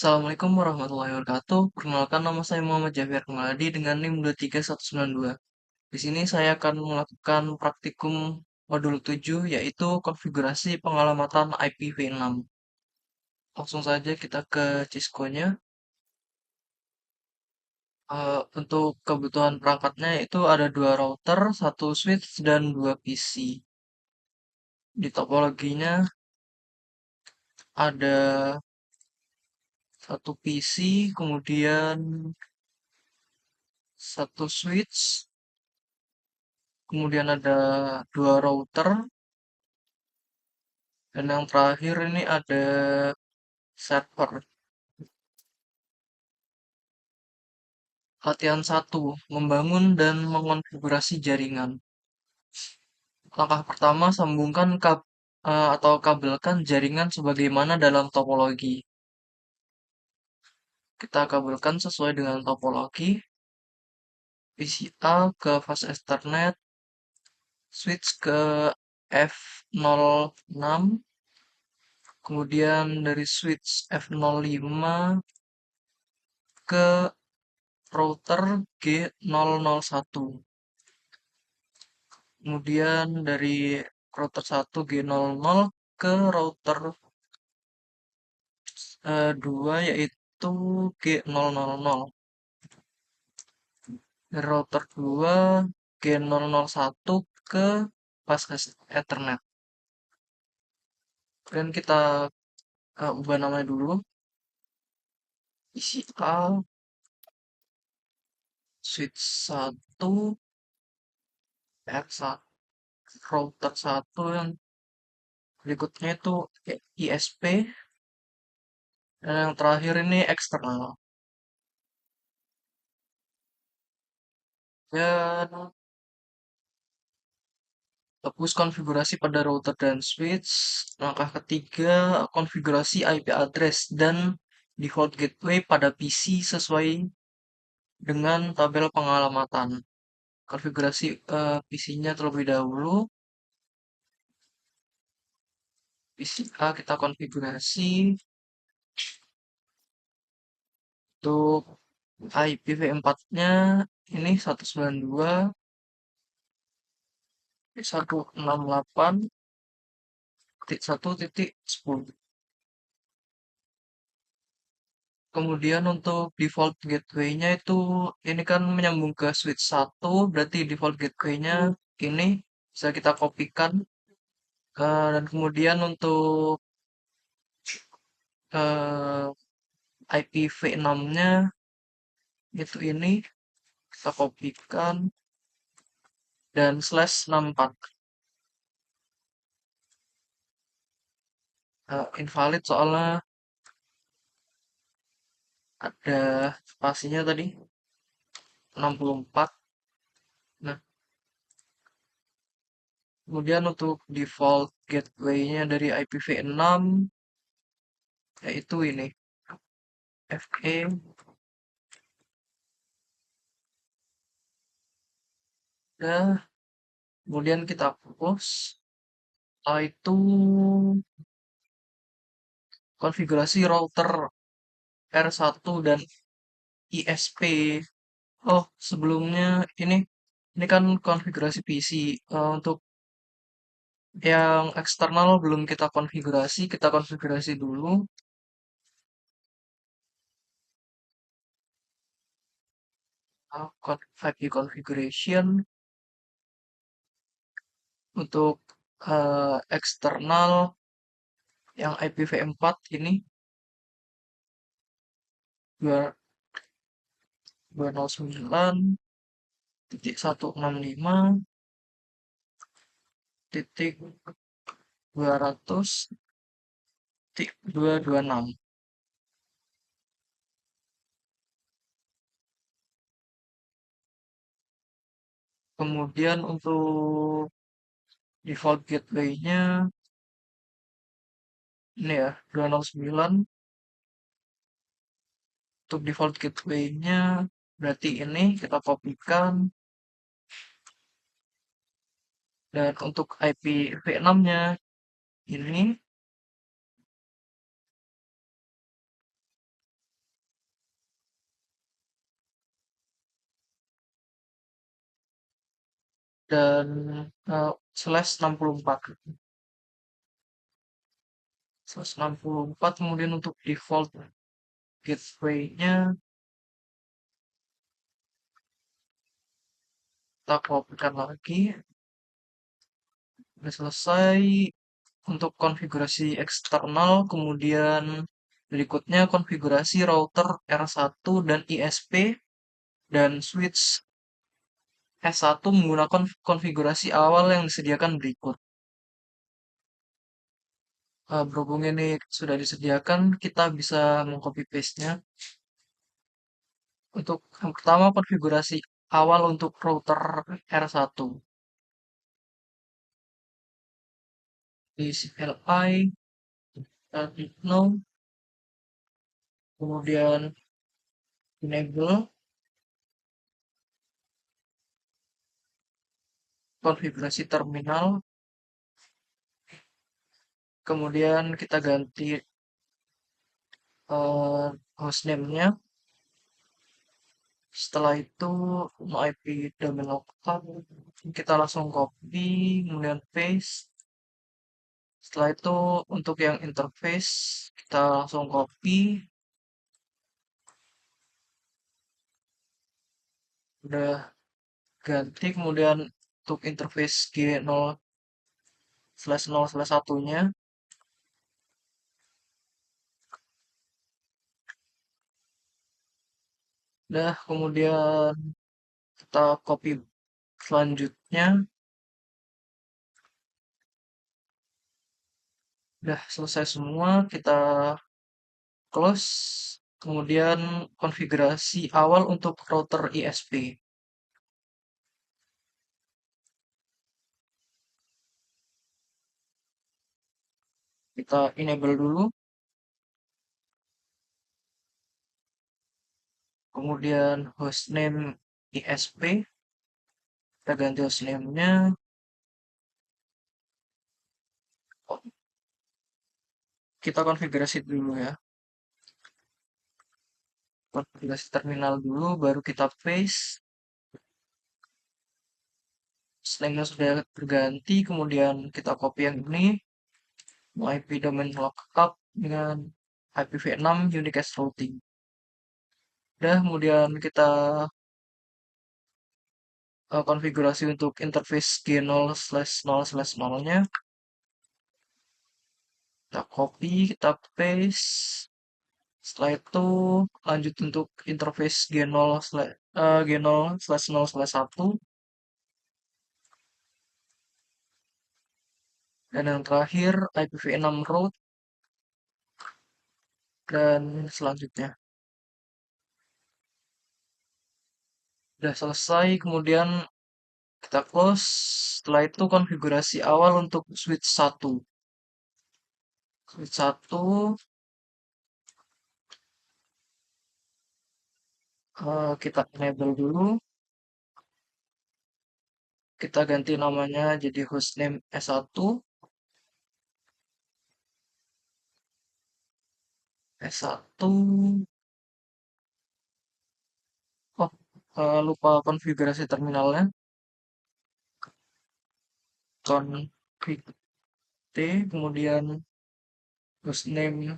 Assalamualaikum warahmatullahi wabarakatuh. Perkenalkan nama saya Muhammad Jafir Kemaladi dengan NIM 23192. Di sini saya akan melakukan praktikum modul 7 yaitu konfigurasi pengalamatan IPv6. Langsung saja kita ke Cisco-nya. Untuk kebutuhan perangkatnya itu ada dua router, satu switch, dan dua PC. Di topologinya ada satu PC, kemudian satu switch, kemudian ada dua router, dan yang terakhir ini ada server. Latihan 1, membangun dan mengonfigurasi jaringan. Langkah pertama, sambungkan atau kabelkan jaringan sebagaimana dalam topologi. Kita kabelkan sesuai dengan topologi. PCA ke fast Ethernet, switch ke F06, kemudian dari switch F05 ke router G001. Kemudian dari router 1 G00 ke router 2 yaitu G000. Dari router 2 G001 ke fast Ethernet. Kemudian kita ubah namanya dulu. PCA switch 1 R1 router 1 yang berikutnya itu ISP, dan yang terakhir ini eksternal. Dan hapus konfigurasi pada router dan switch. Langkah ketiga, konfigurasi IP address dan default gateway pada PC sesuai dengan tabel pengalamatan. Konfigurasi PC-nya terlebih dahulu. PC A kita konfigurasi untuk IPv4-nya ini 192.168.1.10. Kemudian untuk default gateway-nya itu ini kan menyambung ke switch 1, berarti default gateway-nya ini bisa kita kopikan. Dan kemudian untuk eh, IPv6-nya itu ini kita kopikan dan /64. Invalid soalnya ada spasinya tadi 64. Nah, kemudian untuk default gateway-nya dari IPv6 yaitu ini FE. Nah, kemudian kita hapus. Setelah itu konfigurasi router R1 dan ISP. Oh, sebelumnya ini kan konfigurasi PC. Untuk yang eksternal belum kita konfigurasi dulu. IP configuration untuk eksternal yang IPv4 ini 209.165.200.226. Kemudian untuk default gateway-nya ini ya 209. Untuk default gateway-nya berarti ini kita kopikan, dan untuk IPv6-nya ini dan slash 64. Slash 64, kemudian untuk default gateway-nya kita kopikan lagi. Udah selesai untuk konfigurasi eksternal, kemudian berikutnya konfigurasi router R1 dan ISP dan switch S1 menggunakan konfigurasi awal yang disediakan berikut. Berhubung ini sudah disediakan, kita bisa mengcopy paste-nya. Untuk yang pertama konfigurasi awal untuk router R1. Di CLI, no, kemudian enable konfigurasi terminal, kemudian kita ganti hostname-nya. Setelah itu no IP domain local, kita langsung copy, kemudian paste. Setelah itu untuk yang interface kita langsung copy, udah ganti, kemudian untuk interface G0/0/1-nya, udah kemudian kita copy selanjutnya, udah selesai semua, kita close, kemudian konfigurasi awal untuk router ISP. Kita enable dulu, kemudian hostname ISP, kita ganti hostname-nya. Kita konfigurasi dulu ya, konfigurasi terminal dulu, baru kita paste. Hostname-nya sudah terganti, kemudian kita copy yang ini, IP domain lookup dengan IPv6 unicast routing. Udah, kemudian kita konfigurasi untuk interface G0/0/0-nya. Kita copy, kita paste. Setelah itu lanjut untuk interface G0/0/1. Dan yang terakhir IPv6 route dan selanjutnya. Udah selesai, kemudian kita close. Setelah itu konfigurasi awal untuk switch 1. Switch 1 kita enable dulu. Kita ganti namanya jadi hostname S1. S1. Oh, lupa konfigurasi terminalnya. Config T, kemudian hostname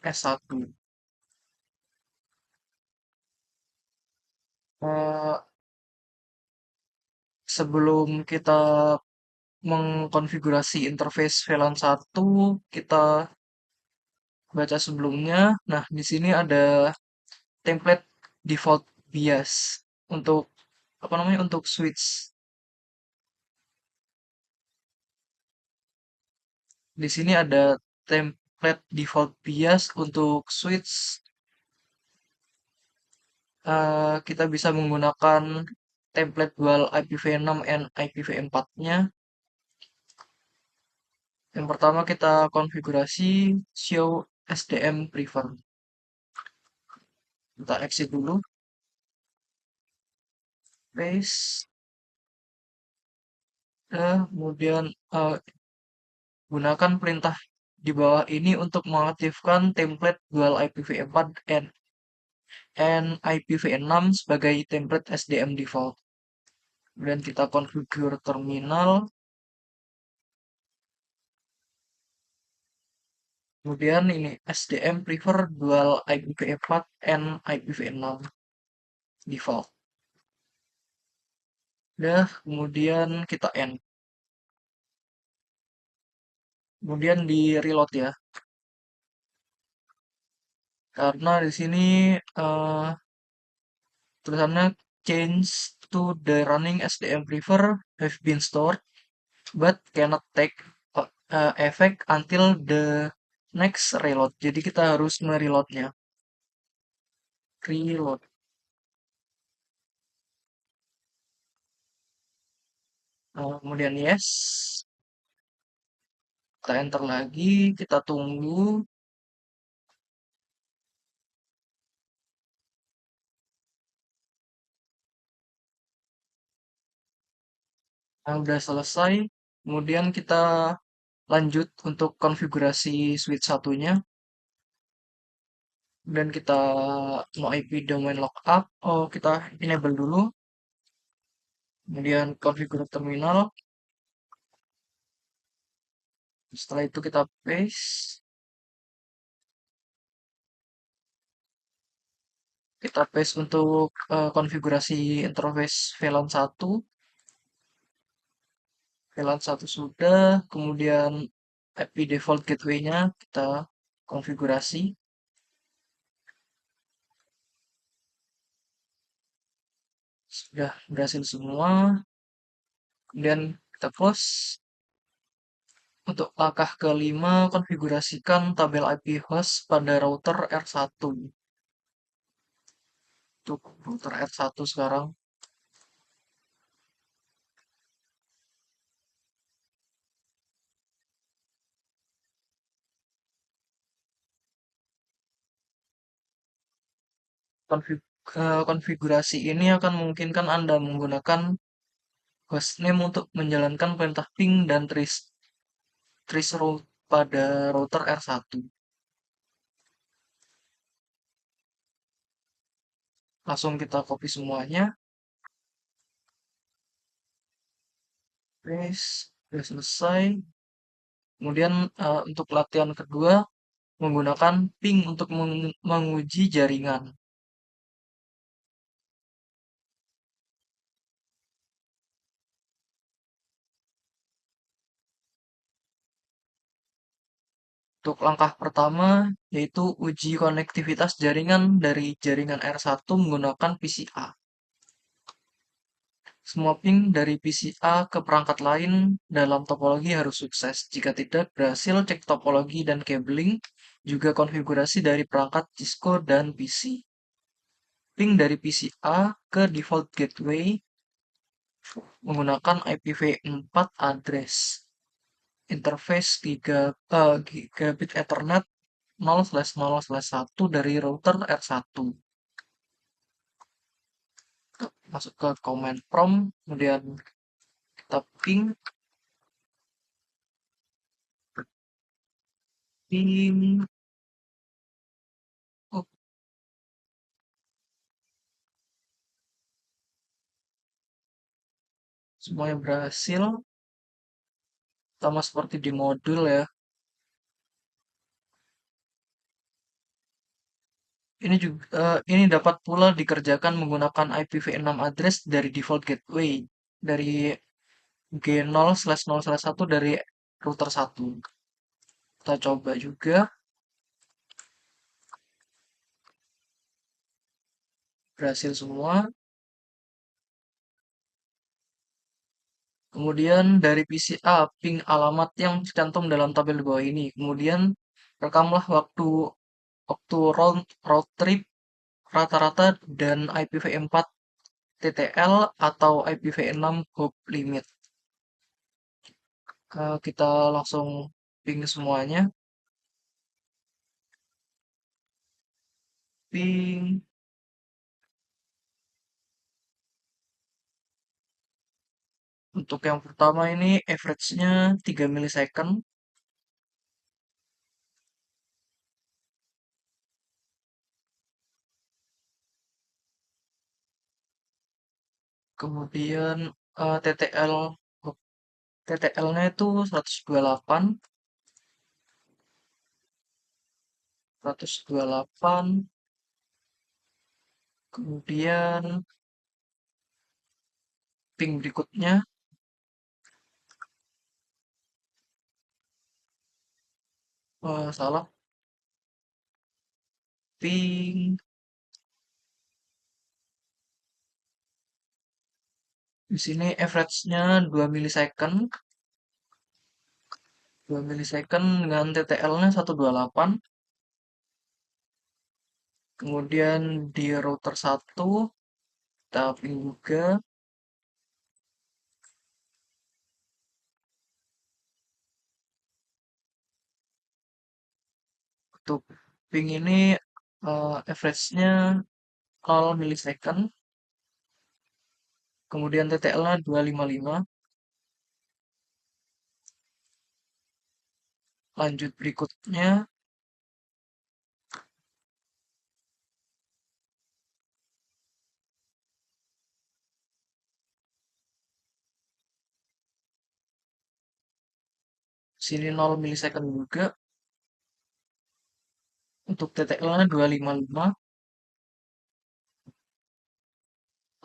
S1. Sebelum kita mengkonfigurasi interface VLAN 1, kita baca sebelumnya. Nah, di sini ada template default bias untuk apa namanya, untuk switch. Di sini ada template default bias untuk switch. Kita bisa menggunakan template dual IPv6 dan IPv4-nya. Yang pertama kita konfigurasi show SDM prefer. Kita exit dulu, paste, kemudian gunakan perintah di bawah ini untuk mengaktifkan template dual IPv4 and and IPv6 sebagai template SDM default. Kemudian kita configure terminal. Kemudian ini SDM prefer dual IPv4 and IPv6 default. Udah, kemudian kita end. Kemudian di reload ya. Karena di sini eh, tulisannya change to the running SDM prefer have been stored but cannot take effect until the next reload. Jadi kita harus mereloadnya. Reload. Kemudian yes. Kita enter lagi. Kita tunggu. Nah, udah selesai. Kemudian kita lanjut untuk konfigurasi switch satunya. Dan kita mau IP domain lookup. Oh, kita enable dulu. Kemudian configure terminal. Setelah itu kita paste. Kita paste untuk konfigurasi interface VLAN 1. VLAN 1 sudah. Kemudian IP default gateway-nya kita konfigurasi. Sudah berhasil semua. Kemudian kita close. Untuk langkah kelima, konfigurasikan tabel IP host pada router R1. Untuk router R1 sekarang. Konfigurasi ini akan memungkinkan Anda menggunakan hostname untuk menjalankan perintah ping dan trace route pada router R1. Langsung kita copy semuanya. Paste. Sudah selesai. Kemudian untuk latihan kedua, menggunakan ping untuk menguji jaringan. Untuk langkah pertama, yaitu uji konektivitas jaringan dari jaringan R1 menggunakan PCA. Semua ping dari PCA ke perangkat lain dalam topologi harus sukses. Jika tidak, berhasil cek topologi dan cabling, juga konfigurasi dari perangkat Cisco dan PC. Ping dari PCA ke default gateway menggunakan IPv4 address. Interface gigabit Ethernet 0/0/1 dari router R1. Masuk ke command prompt, kemudian kita ping, oh, semuanya berhasil, sama seperti di modul ya. Ini dapat pula dikerjakan menggunakan IPv6 address dari default gateway dari G0/0/1 dari router 1. Kita coba juga. Berhasil semua. Kemudian dari PCA, ping alamat yang tercantum dalam tabel di bawah ini. Kemudian rekamlah waktu round trip rata-rata dan IPv4 TTL atau IPv6 hop limit. Kita langsung ping semuanya. Ping. Untuk yang pertama ini average-nya 3 milisecond. Kemudian TTL, TTL-nya itu 128, 128, kemudian ping berikutnya, salah, ping, di sini average-nya 2 milisecond, 2 milisecond dengan TTL-nya 128, kemudian di router 1, kita ping juga, untuk ping ini average-nya 0 milisecond, kemudian TTL-nya 255, lanjut berikutnya, sini 0 milisecond juga, untuk TTL-nya 255,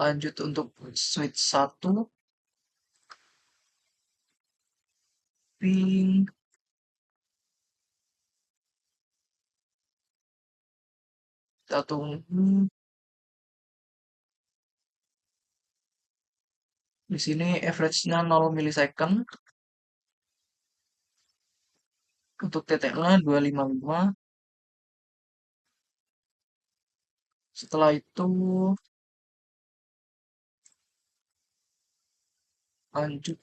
lanjut untuk switch 1, ping, kita tunggu, di sini average-nya 0 milisecond, untuk TTL-nya 255, setelah itu lanjut,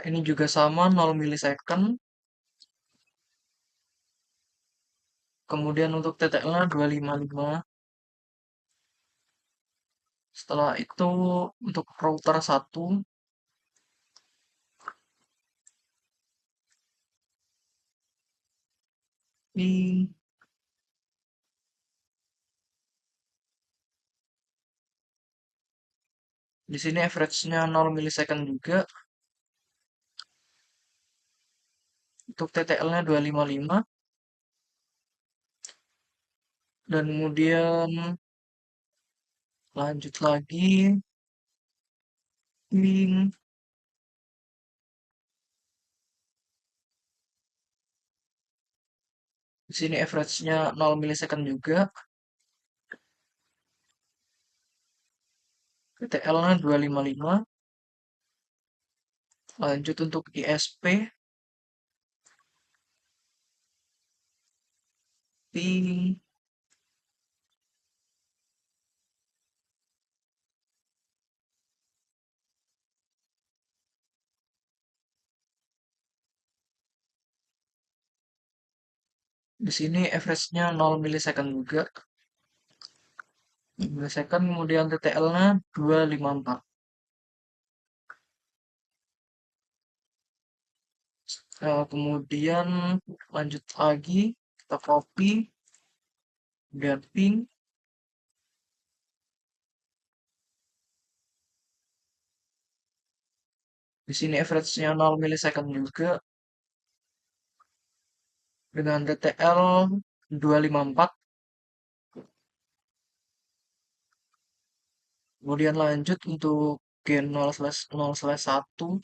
ini juga sama 0 milisecond, kemudian untuk TTL-nya 255, setelah itu untuk router 1, ping, di sini average-nya 0 milisecond juga, untuk TTL-nya 255, dan kemudian lanjut lagi, ping, di sini average-nya 0 milisecond juga, TTL-nya 255, lanjut untuk ISP, ping, di sini average-nya 0 milisecond juga, milisecond, kemudian TTL-nya 254. Kemudian lanjut lagi, kita copy, kemudian ping, di sini average-nya 0 milisecond juga, dengan TTL 254, kemudian lanjut untuk gen 0/0/1,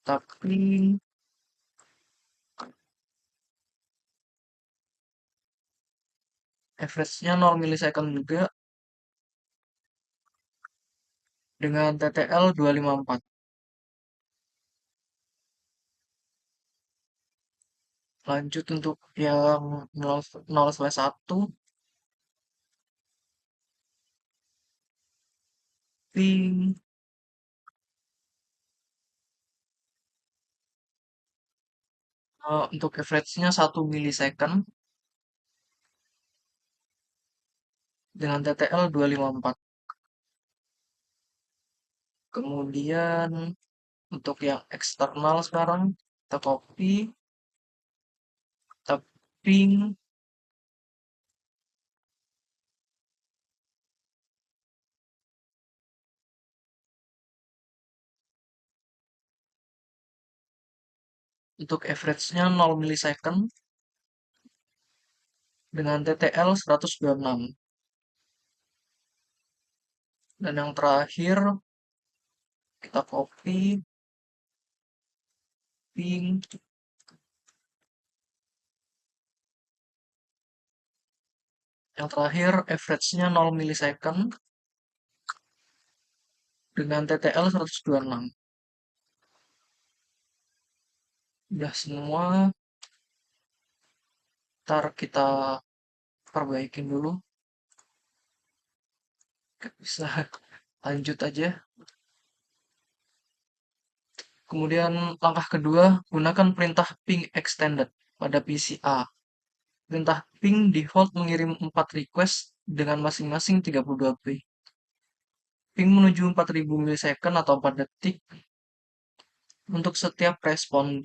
tapi average-nya 0 milisecond juga, dengan TTL 254, lanjut untuk yang 0/1, ping, untuk average-nya 1 milisecond, dengan TTL 254. Kemudian untuk yang eksternal sekarang, kita copy, kita ping, untuk average-nya 0 millisecond dengan TTL 126. Dan yang terakhir kita copy, ping, yang terakhir average-nya 0 millisecond dengan TTL 126. Udah semua, ntar kita perbaikin dulu. Bisa lanjut aja. Kemudian langkah kedua, gunakan perintah ping extended pada PCA. Perintah ping default mengirim 4 request dengan masing-masing 32 B. Ping menuju 4000 millisecond atau 4 detik. Untuk setiap respon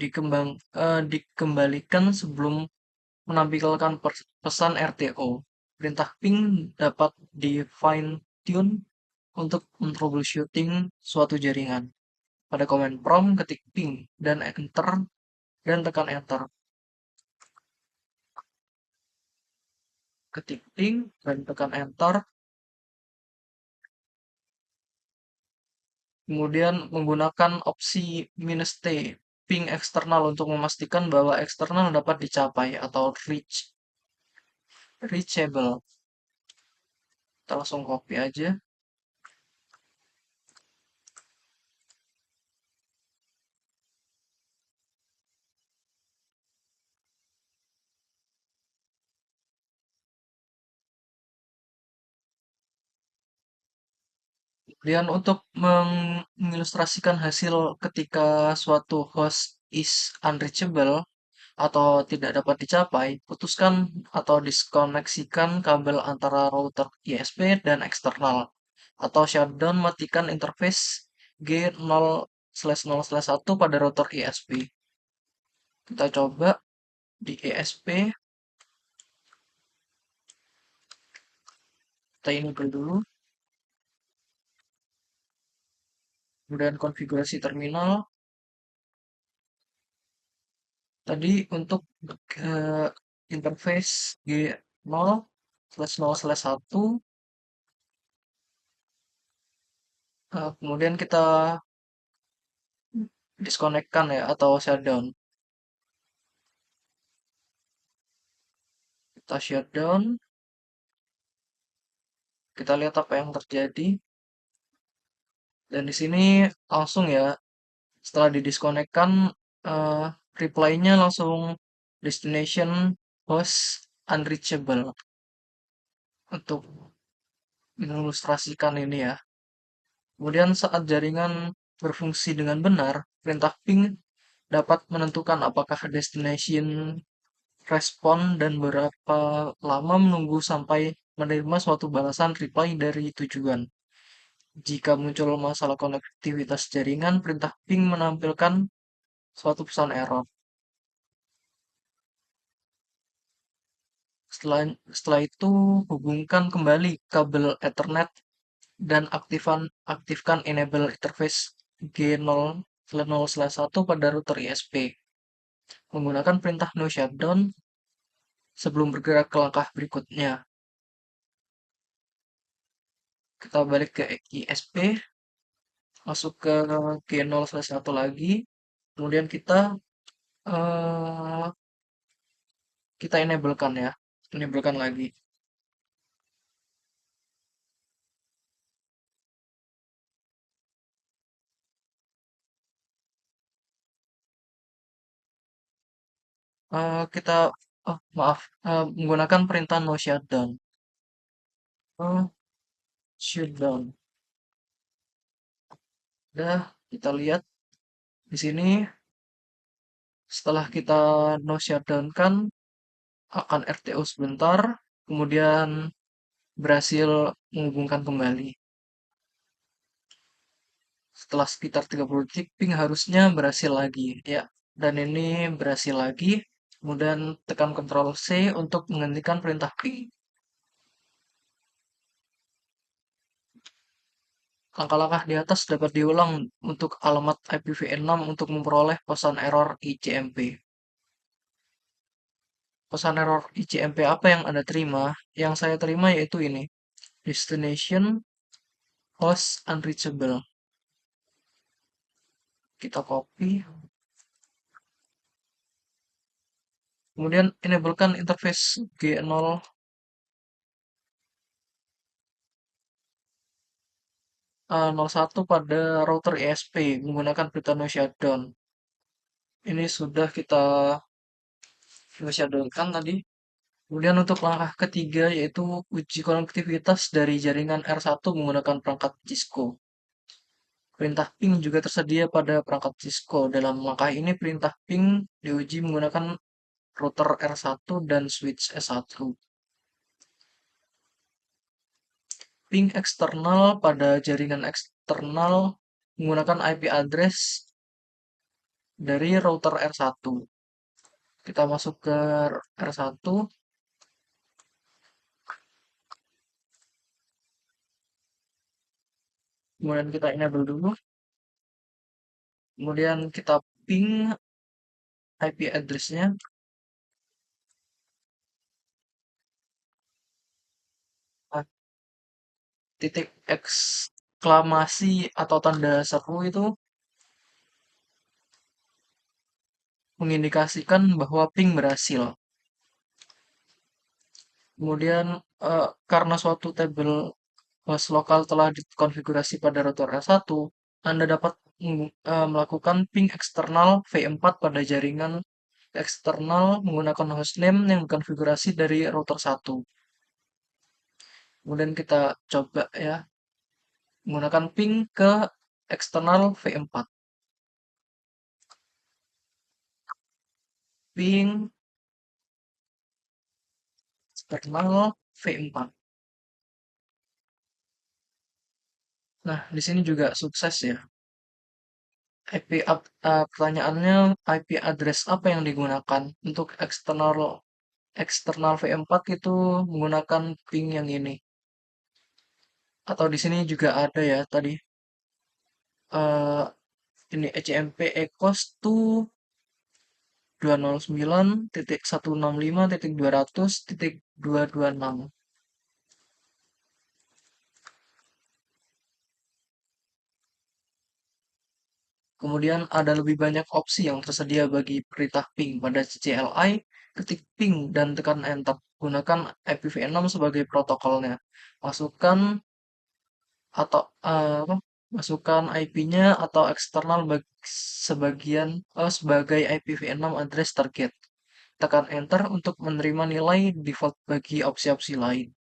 dikembalikan sebelum menampilkan pesan RTO. Perintah ping dapat di fine tune untuk troubleshooting suatu jaringan. Pada command prompt ketik ping dan enter dan tekan enter. Ketik ping dan tekan enter. Kemudian menggunakan opsi "-t", ping eksternal untuk memastikan bahwa eksternal dapat dicapai atau reachable. Kita langsung copy aja. Kemudian untuk mengilustrasikan hasil ketika suatu host is unreachable atau tidak dapat dicapai, putuskan atau diskoneksikan kabel antara router ISP dan eksternal, atau shutdown matikan interface G0/0/1 pada router ISP. Kita coba di ISP, kita enable dulu, kemudian konfigurasi terminal. Tadi untuk interface G0/0/1, kemudian kita diskonekkan ya atau shutdown. Kita shutdown, kita lihat apa yang terjadi. Dan di sini langsung ya, setelah didiskonekkan, eh, reply-nya langsung destination host unreachable. Untuk mengilustrasikan ini ya. Kemudian saat jaringan berfungsi dengan benar, perintah ping dapat menentukan apakah destination respon dan berapa lama menunggu sampai menerima suatu balasan reply dari tujuan. Jika muncul masalah konektivitas jaringan, perintah ping menampilkan suatu pesan error. Setelah itu, hubungkan kembali kabel Ethernet dan aktifkan enable interface G0/0/1 pada router ISP. Menggunakan perintah no shutdown sebelum bergerak ke langkah berikutnya. Kita balik ke ISP, masuk ke G0/1 lagi, kemudian eh, kita enablekan lagi. Kita maaf, menggunakan perintah no shutdown. Shutdown. Udah, kita lihat di sini setelah kita no shutdown kan akan RTO sebentar, kemudian berhasil menghubungkan kembali. Setelah sekitar 30 detik, ping harusnya berhasil lagi. Ya, dan ini berhasil lagi. Kemudian tekan Ctrl C untuk menghentikan perintah ping. Langkah-langkah di atas dapat diulang untuk alamat IPv6 untuk memperoleh pesan error ICMP. Pesan error ICMP apa yang Anda terima? Yang saya terima yaitu ini. Destination host unreachable. Kita copy. Kemudian enablekan interface G01 pada router ISP menggunakan Britannia Shutdown. Ini sudah kita shutdown tadi. Kemudian untuk langkah ketiga yaitu uji konektivitas dari jaringan R1 menggunakan perangkat Cisco. Perintah ping juga tersedia pada perangkat Cisco. Dalam langkah ini perintah ping diuji menggunakan router R1 dan switch S1. Ping eksternal pada jaringan eksternal menggunakan IP address dari router R1. Kita masuk ke R1. Kemudian kita enable dulu. Kemudian kita ping IP address-nya. Nah, titik eksklamasi atau tanda seru itu mengindikasikan bahwa ping berhasil. Kemudian karena suatu tabel host lokal telah dikonfigurasi pada router R1, Anda dapat melakukan ping eksternal V4 pada jaringan eksternal menggunakan hostname yang dikonfigurasi dari router 1. Kemudian kita coba ya, menggunakan ping ke eksternal V4. Ping eksternal V4. Nah, di sini juga sukses ya. Pertanyaannya IP address apa yang digunakan untuk eksternal eksternal V4 itu menggunakan ping yang ini. Atau di sini juga ada ya tadi eh ini ECMP equals to 209.165.200.226. Kemudian ada lebih banyak opsi yang tersedia bagi perintah ping pada CCLI. Ketik ping dan tekan enter. Gunakan IPv6 sebagai protokolnya. Masukkan atau masukkan IP-nya atau eksternal sebagai IPv6 address target. Tekan enter untuk menerima nilai default bagi opsi-opsi lain.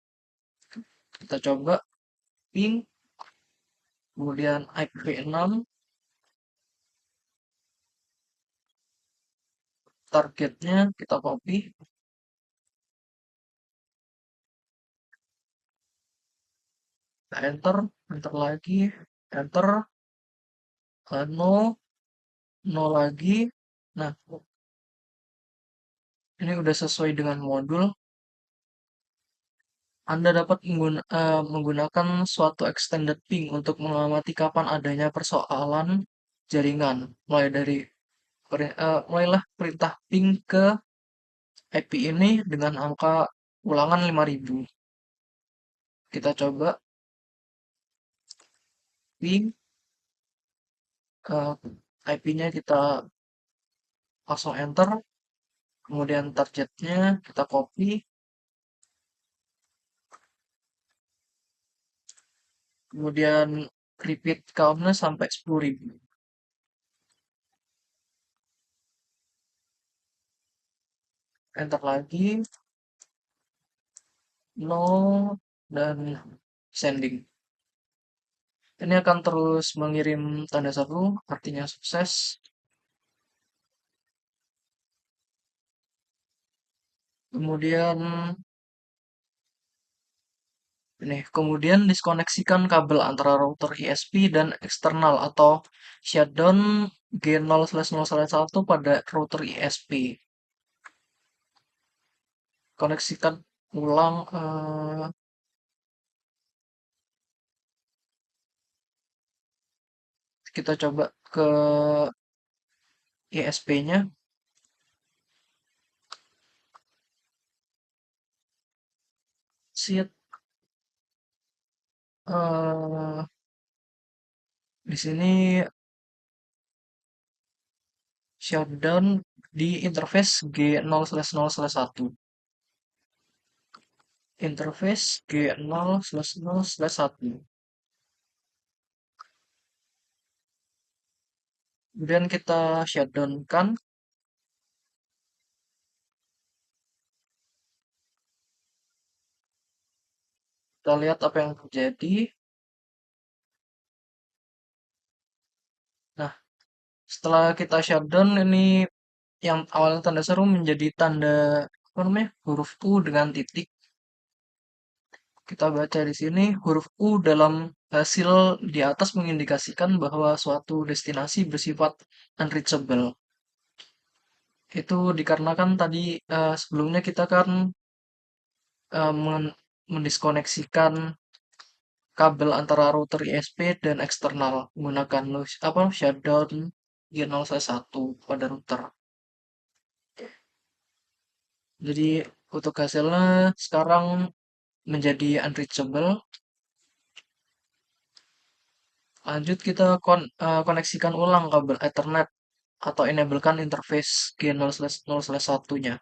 Kita coba ping, kemudian IPv6, targetnya kita copy, kita enter, enter lagi, enter, no, no lagi. Nah, ini udah sesuai dengan modul. Anda dapat menggunakan suatu extended ping untuk mengamati kapan adanya persoalan jaringan. Mulailah perintah ping ke IP ini dengan angka ulangan 5000. Kita coba ping ke IP-nya, kita langsung enter. Kemudian targetnya kita copy. Kemudian repeat count-nya sampai 10.000. Enter lagi, no, dan sending. Ini akan terus mengirim tanda seru, artinya sukses. Kemudian kemudian diskoneksikan kabel antara router ISP dan eksternal atau shutdown G0/0/1 pada router ISP. Koneksikan ulang kita coba ke ISP-nya. Sit eh, di sini shutdown di interface G0/0/1. Interface G0/0/1. Kemudian kita shutdown kan, kita lihat apa yang terjadi. Nah, setelah kita shutdown ini yang awalnya tanda seru menjadi tanda apa namanya? Huruf U dengan titik. Kita baca di sini huruf U dalam hasil di atas mengindikasikan bahwa suatu destinasi bersifat unreachable. Itu dikarenakan tadi sebelumnya kita kan mendiskoneksikan kabel antara router ISP dan eksternal menggunakan shutdown G0/1 pada router. Jadi untuk hasilnya sekarang menjadi unreachable. Lanjut kita koneksikan ulang kabel Ethernet atau enablekan interface G0/0/1-nya.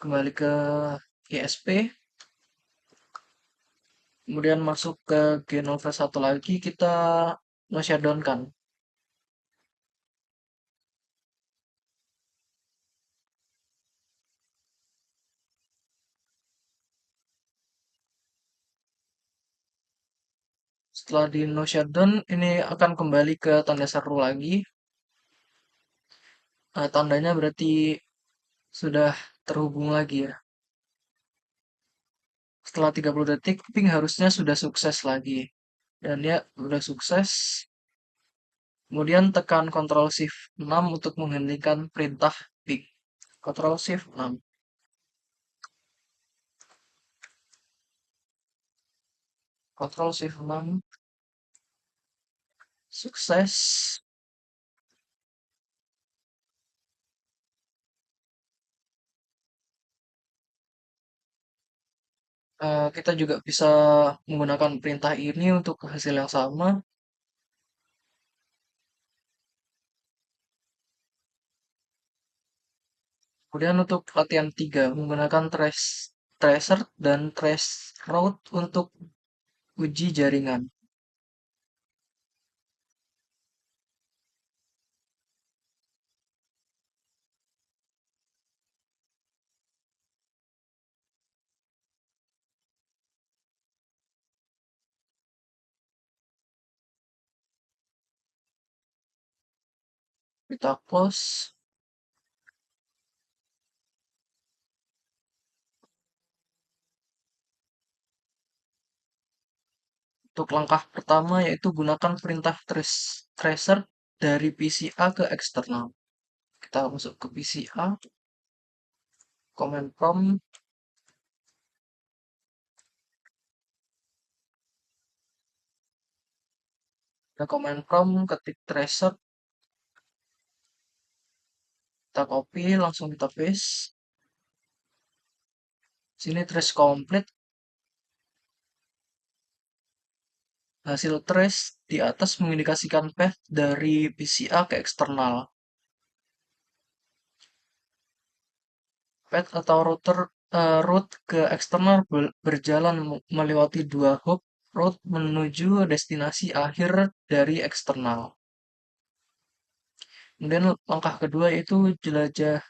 Kembali ke ISP, kemudian masuk ke G0/1 lagi, kita shutdown kan. Setelah di no shutdown, ini akan kembali ke tanda seru lagi. Nah, tandanya berarti sudah terhubung lagi ya. Setelah 30 detik, ping harusnya sudah sukses lagi. Dan ya, sudah sukses. Kemudian tekan Ctrl Shift 6 untuk menghentikan perintah ping. Ctrl Shift 6. Ctrl Shift 6. Sukses. Kita juga bisa menggunakan perintah ini untuk hasil yang sama. Kemudian untuk latihan 3 menggunakan tracer dan trace route untuk uji jaringan. Kita close. Untuk langkah pertama yaitu gunakan perintah tracer dari PCA ke eksternal. Kita masuk ke PCA, command prompt, ada command prompt, ketik tracer, kita copy, langsung kita paste. Sini trace complete. Hasil trace di atas mengindikasikan path dari PCA ke eksternal. Path atau route ke eksternal berjalan melewati dua hub route menuju destinasi akhir dari eksternal. Kemudian langkah kedua yaitu jelajah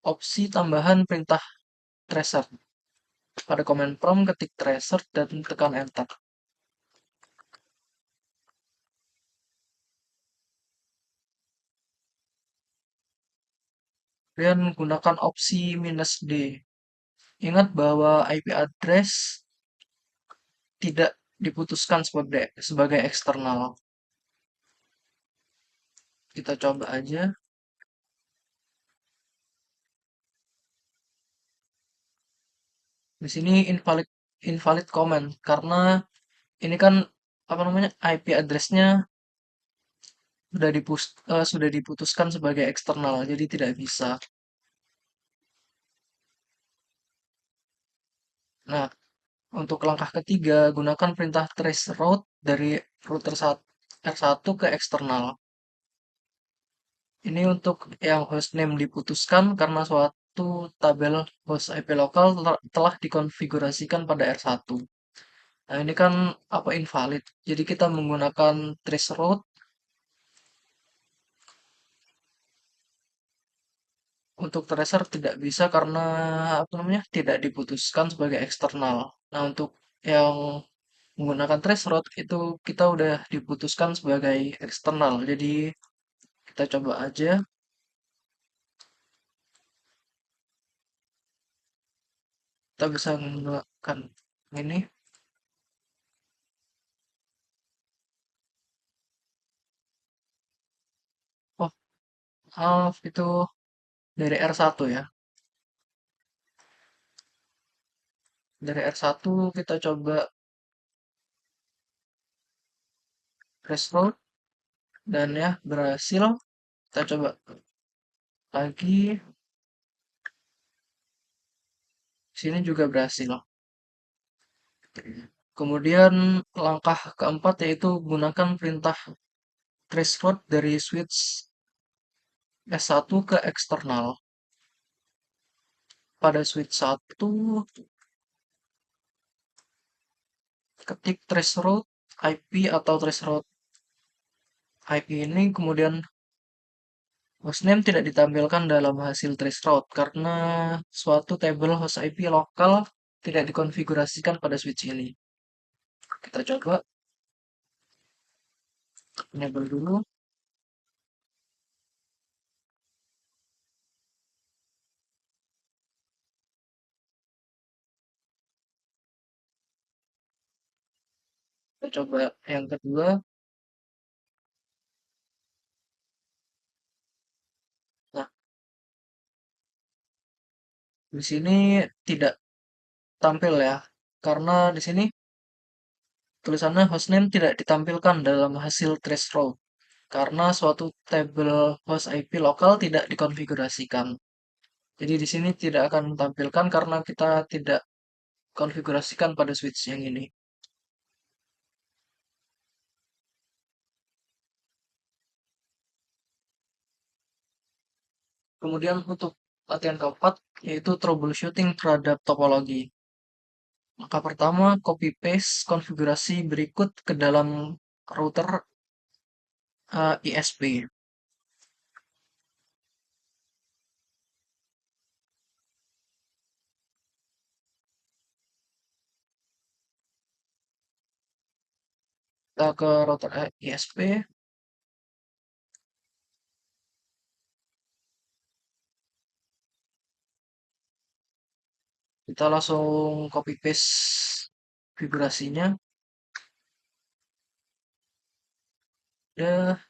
opsi tambahan perintah tracer. Pada command prompt ketik tracer dan tekan enter. Kemudian gunakan opsi "-d". Ingat bahwa IP address tidak diputuskan sebagai eksternal. Kita coba aja. Di sini invalid invalid comment karena ini kan apa namanya IP address-nya sudah diputuskan sebagai eksternal, jadi tidak bisa. Nah, untuk langkah ketiga, gunakan perintah trace route dari router R1 ke eksternal. Ini untuk yang hostname diputuskan karena suatu tabel host IP lokal telah dikonfigurasikan pada R1. Nah, ini kan apa invalid. Jadi kita menggunakan trace route. Untuk tracer tidak bisa karena apa namanya tidak diputuskan sebagai eksternal. Nah, untuk yang menggunakan trace route itu kita udah diputuskan sebagai eksternal. Jadi kita coba aja. Kita bisa menggunakan ini. Oh, maaf itu dari R1 ya. Dari R1 kita coba trace route dan ya berhasil. Kita coba lagi. Sini juga berhasil. Kemudian langkah keempat yaitu gunakan perintah traceroute dari switch S1 ke eksternal. Pada switch 1, ketik traceroute IP atau traceroute IP ini, kemudian hostname tidak ditampilkan dalam hasil traceroute karena suatu tabel host IP lokal tidak dikonfigurasikan pada switch ini. Kita coba enable dulu. Kita coba yang kedua. Nah, di sini tidak tampil ya, karena di sini tulisannya hostname tidak ditampilkan dalam hasil traceroute karena suatu tabel host IP lokal tidak dikonfigurasikan. Jadi di sini tidak akan tampilkan karena kita tidak konfigurasikan pada switch yang ini. Kemudian untuk latihan keempat yaitu troubleshooting terhadap topologi. Maka pertama copy paste konfigurasi berikut ke dalam router ISP. Kita ke router ISP, kita langsung copy paste konfigurasinya.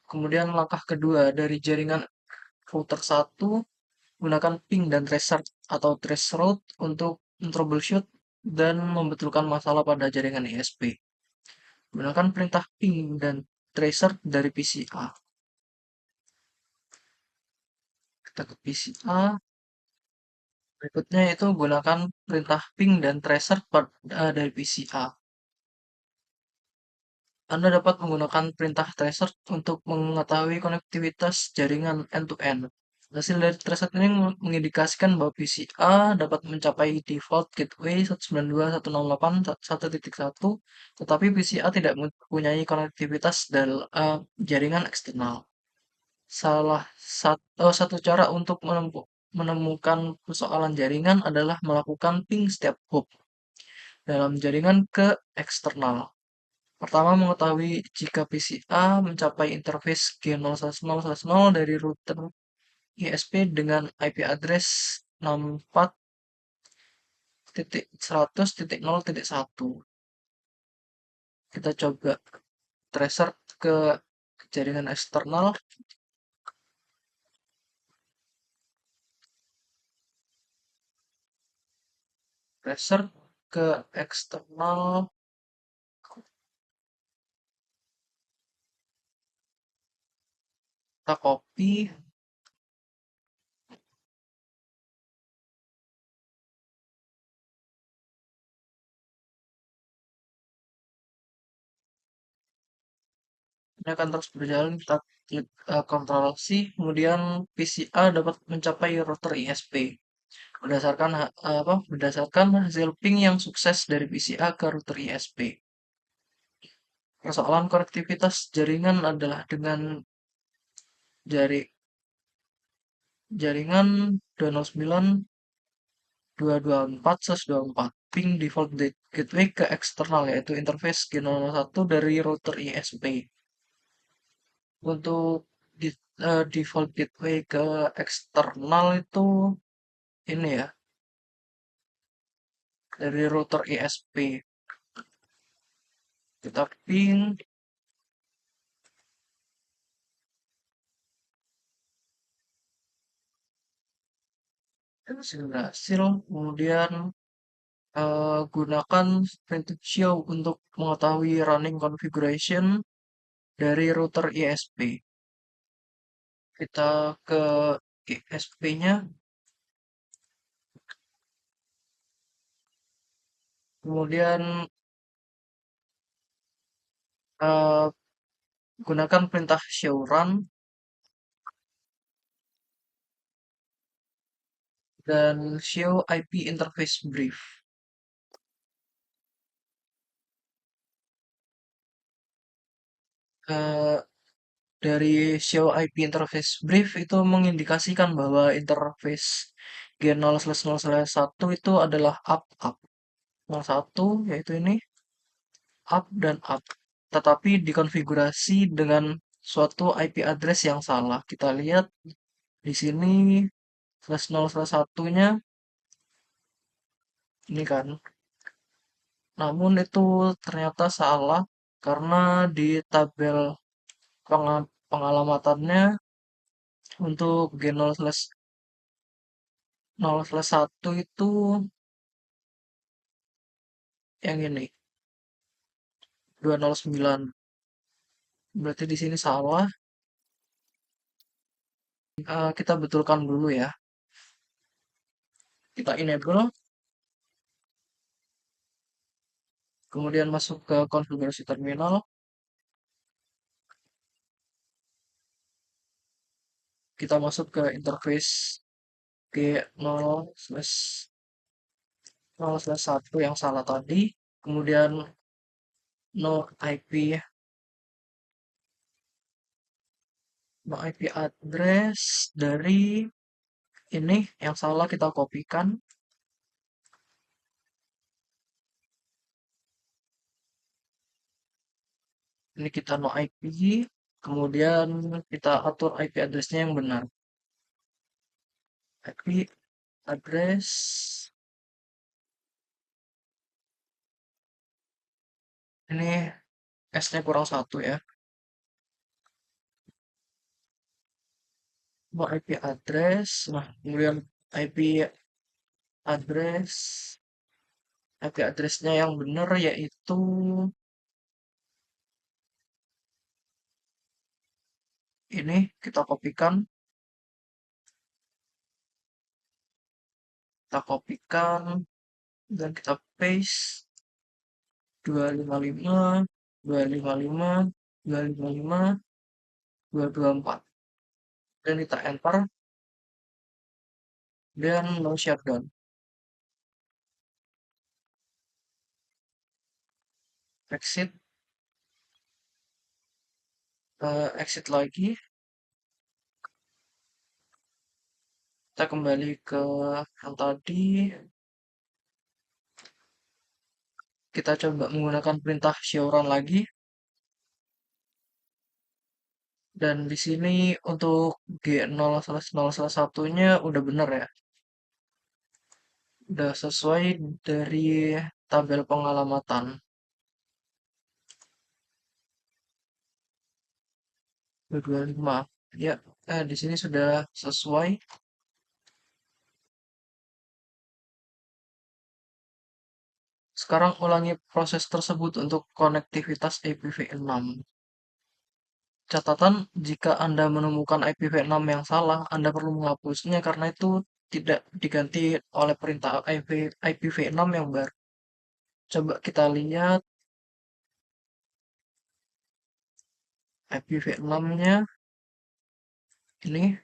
Kemudian langkah kedua dari jaringan router 1 gunakan ping dan tracer atau traceroute untuk troubleshoot dan membetulkan masalah pada jaringan ISP. Gunakan perintah ping dan tracer dari PCA. Kita ke PCA. Berikutnya itu gunakan perintah ping dan tracer dari PCA. Anda dapat menggunakan perintah tracer untuk mengetahui konektivitas jaringan end-to-end. Hasil dari tracer ini mengindikasikan bahwa PCA dapat mencapai default gateway 192.168.1.1, tetapi PCA tidak mempunyai konektivitas jaringan eksternal. Satu cara untuk menemukan persoalan jaringan adalah melakukan ping step hop dalam jaringan ke eksternal. Pertama, mengetahui jika PCA mencapai interface G01010 dari router ISP dengan IP address 64.100.0.1. Kita coba tracer ke jaringan eksternal. Tracer ke eksternal, kita copy, ini akan terus berjalan, kita klik Ctrl C, kemudian PCA dapat mencapai router ISP berdasarkan berdasarkan hasil ping yang sukses dari PCA ke router ISP. Persoalan konektivitas jaringan adalah dengan jari jaringan 209.224.124 ping default gateway ke eksternal, yaitu interface G001 dari router ISP. Untuk default gateway ke eksternal itu ini ya, dari router ISP. Kita ping, sudah berhasil. Kemudian gunakan printf show untuk mengetahui running configuration dari router ISP. Kita ke ISP-nya, kemudian eh, gunakan perintah show run dan show IP interface brief. Eh, dari show IP interface brief itu mengindikasikan bahwa interface G0/0/1 itu adalah up. 01 yaitu ini up dan up. Tetapi dikonfigurasi dengan suatu IP address yang salah. Kita lihat di sini /0/1-nya ini kan. Namun itu ternyata salah karena di tabel pengalamatannya untuk G0/1 itu yang ini 209. Berarti di sini salah. Kita betulkan dulu ya. Kita enable, kemudian masuk ke konfigurasi terminal. Kita masuk ke interface G0/1 yang salah tadi. Kemudian IP no IP address dari ini yang salah kita kopikan. Ini kita no IP, kemudian kita atur IP addressnya yang benar. IP address ini S-nya kurang satu ya. No IP address, nah kemudian IP address IP addressnya yang benar yaitu ini kita kopikan dan kita paste 255 255 255 224 dan kita enter dan no shutdown. Exit, exit lagi, kita kembali ke yang tadi, kita coba menggunakan perintah show run lagi. Dan di sini untuk G0/0/1-nya udah bener ya. Udah sesuai dari tabel pengalamatan. 225. Ya, di sini sudah sesuai. Sekarang ulangi proses tersebut untuk konektivitas IPv6. Catatan, jika Anda menemukan IPv6 yang salah, Anda perlu menghapusnya karena itu tidak diganti oleh perintah IPv6 yang baru. Coba kita lihat IPv6-nya. Ini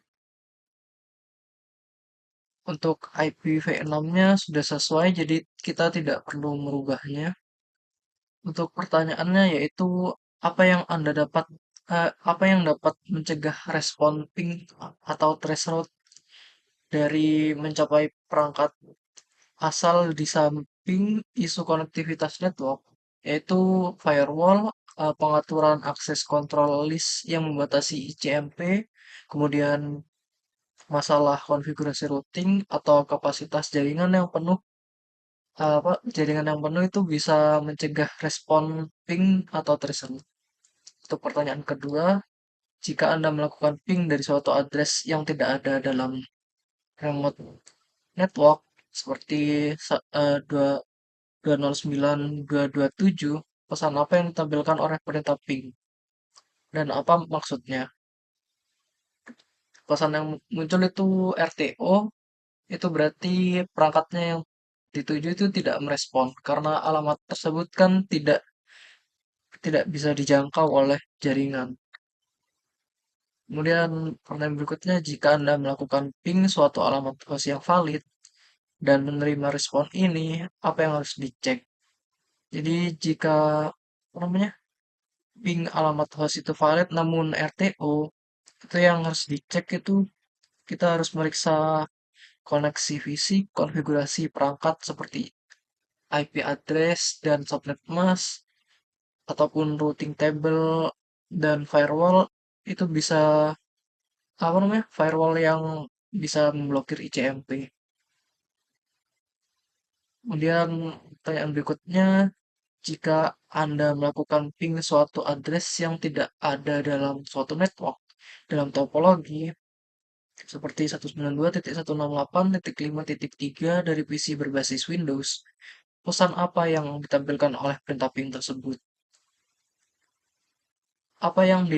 untuk IPv6-nya sudah sesuai, jadi kita tidak perlu merubahnya. Untuk pertanyaannya yaitu apa yang dapat mencegah respon ping atau threshold dari mencapai perangkat asal di samping isu konektivitas network, yaitu firewall, pengaturan akses kontrol list yang membatasi ICMP, kemudian masalah konfigurasi routing atau kapasitas jaringan yang penuh. Jaringan yang penuh itu bisa mencegah respon ping atau threshold. Untuk pertanyaan kedua, jika Anda melakukan ping dari suatu address yang tidak ada dalam remote network seperti 209.227, pesan apa yang ditampilkan oleh perintah ping dan apa maksudnya? Pesan yang muncul itu RTO, itu berarti perangkatnya yang dituju itu tidak merespon karena alamat tersebut kan tidak tidak bisa dijangkau oleh jaringan. Kemudian pertanyaan berikutnya, jika Anda melakukan ping suatu alamat host yang valid dan menerima respon ini, apa yang harus dicek? Jadi jika apa namanya ping alamat host itu valid namun RTO, itu yang harus dicek itu kita harus meriksa koneksi fisik, konfigurasi perangkat seperti IP address dan subnet mask, ataupun routing table dan firewall itu bisa firewall yang bisa memblokir ICMP. Kemudian pertanyaan berikutnya, jika Anda melakukan ping suatu address yang tidak ada dalam suatu network, dalam topologi, seperti 192.168.5.3 dari PC berbasis Windows, pesan apa yang ditampilkan oleh perintah ping tersebut? Apa yang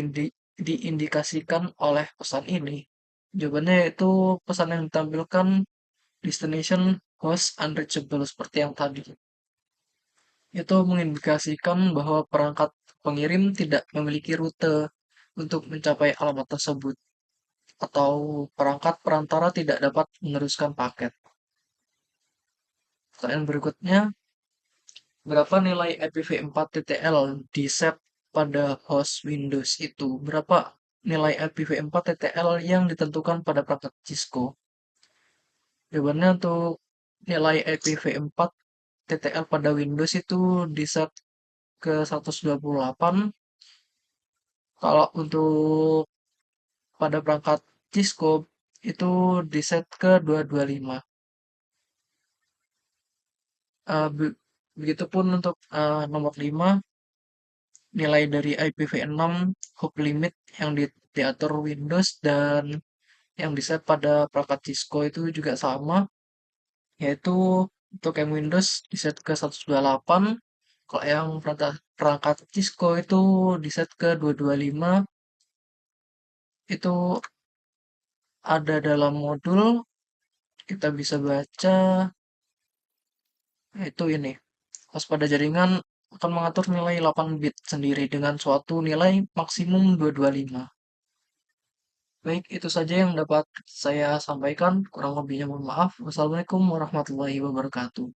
diindikasikan oleh pesan ini? Jawabannya yaitu pesan yang ditampilkan destination host unreachable seperti yang tadi. Itu mengindikasikan bahwa perangkat pengirim tidak memiliki rute untuk mencapai alamat tersebut, atau perangkat perantara tidak dapat meneruskan paket. Pertanyaan berikutnya, berapa nilai IPv4 TTL di set pada host Windows itu? Berapa nilai IPv4 TTL yang ditentukan pada perangkat Cisco? Jawabannya untuk nilai IPv4 TTL pada Windows itu di set ke 128. Kalau untuk pada perangkat Cisco itu di set ke 225. Begitupun untuk nomor 5, nilai dari IPv6 hop limit yang diatur Windows dan yang di set pada perangkat Cisco itu juga sama, yaitu untuk yang Windows di set ke 128, kalau yang perangkat Cisco itu di set ke 225. Itu ada dalam modul, kita bisa baca, yaitu ini. Waspada jaringan akan mengatur nilai 8 bit sendiri dengan suatu nilai maksimum 225. Baik, itu saja yang dapat saya sampaikan. Kurang lebihnya mohon maaf. Wassalamualaikum warahmatullahi wabarakatuh.